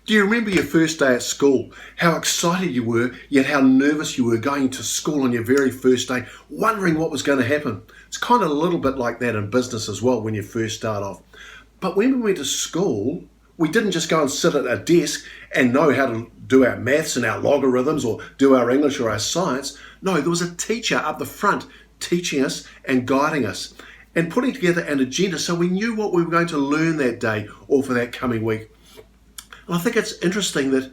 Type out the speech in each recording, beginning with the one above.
Do you remember your first day at school? How excited you were, yet how nervous you were going to school on your very first day, wondering what was going to happen. It's kind of a little bit like that in business as well when you first start off. But when we went to school, we didn't just go and sit at a desk and know how to do our maths and our logarithms or do our English or our science. No, there was a teacher up the front teaching us and guiding us and putting together an agenda so we knew what we were going to learn that day or for that coming week. And I think it's interesting that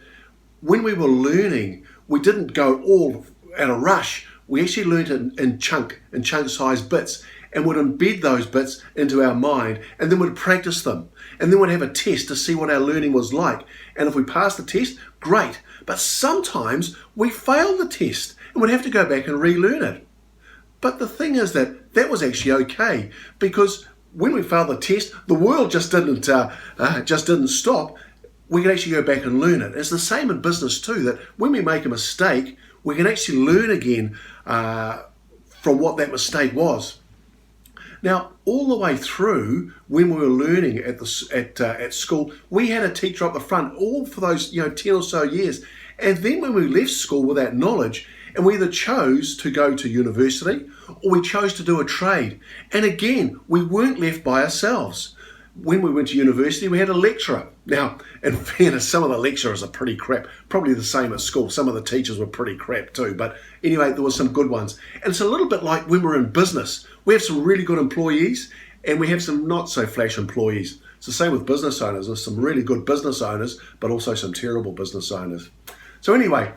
when we were learning, we didn't go all at a rush. We actually learned in chunk-sized bits, and would embed those bits into our mind, and then would practice them. And then we'd have a test to see what our learning was like. And if we passed the test, great. But sometimes we failed the test, and we'd have to go back and relearn it. But the thing is that was actually okay, because when we failed the test, the world just didn't stop. We can actually go back and learn it. It's the same in business too, that when we make a mistake, we can actually learn again from what that mistake was. Now, all the way through, when we were learning at school, we had a teacher up the front, all for those 10 or so years. And then when we left school with that knowledge, and we either chose to go to university or we chose to do a trade. And again, we weren't left by ourselves. When we went to university, we had a lecturer. Now, in fairness, some of the lecturers are pretty crap. Probably the same at school. Some of the teachers were pretty crap too. But anyway, there were some good ones. And it's a little bit like when we're in business. We have some really good employees and we have some not so flash employees. It's the same with business owners. There's some really good business owners, but also some terrible business owners. So anyway,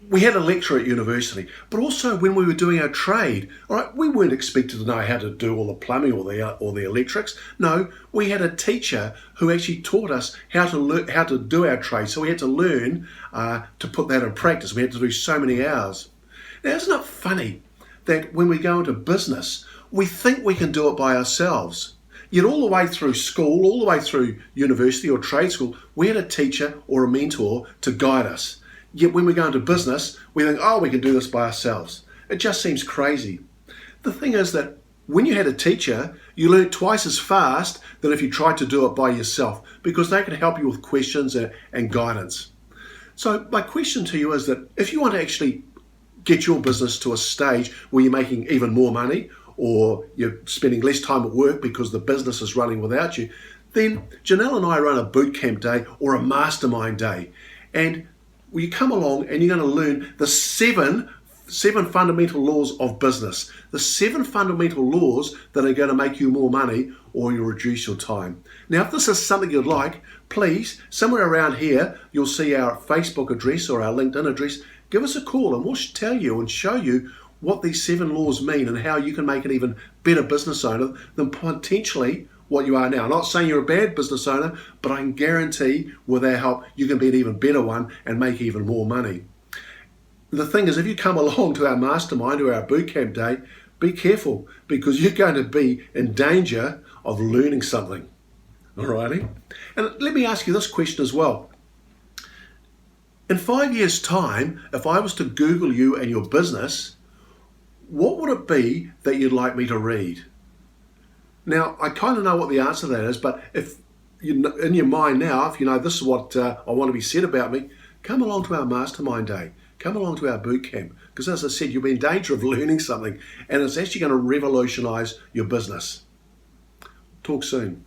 we had a lecturer at university, but also when we were doing our trade, all right, we weren't expected to know how to do all the plumbing or the electrics. No, we had a teacher who actually taught us how to do our trade. So we had to learn to put that in practice. We had to do so many hours. Now, isn't it funny that when we go into business, we think we can do it by ourselves? Yet all the way through school, all the way through university or trade school, we had a teacher or a mentor to guide us. Yet when we go into business, we think, oh, we can do this by ourselves. It just seems crazy. The thing is that when you had a teacher, you learned twice as fast than if you tried to do it by yourself, because they could help you with questions and guidance. So my question to you is that if you want to actually get your business to a stage where you're making even more money, or you're spending less time at work because the business is running without you, then Janelle and I run a boot camp day or a mastermind day. And you come along and you're going to learn the seven fundamental laws of business, the 7 fundamental laws that are going to make you more money or you reduce your time. Now, if this is something you'd like, please, somewhere around here, you'll see our Facebook address or our LinkedIn address. Give us a call and we'll tell you and show you what these 7 laws mean and how you can make an even better business owner than potentially what you are now. I'm not saying you're a bad business owner, but I can guarantee with our help, you can be an even better one and make even more money. The thing is, if you come along to our mastermind or our bootcamp day, be careful because you're going to be in danger of learning something. Alrighty? And let me ask you this question as well. In 5 years' time, if I was to Google you and your business, what would it be that you'd like me to read? Now, I kind of know what the answer to that is, but if you in your mind now, if you know this is what I want to be said about me, come along to our mastermind day. Come along to our boot camp. Because as I said, you'll be in danger of learning something, and it's actually going to revolutionize your business. Talk soon.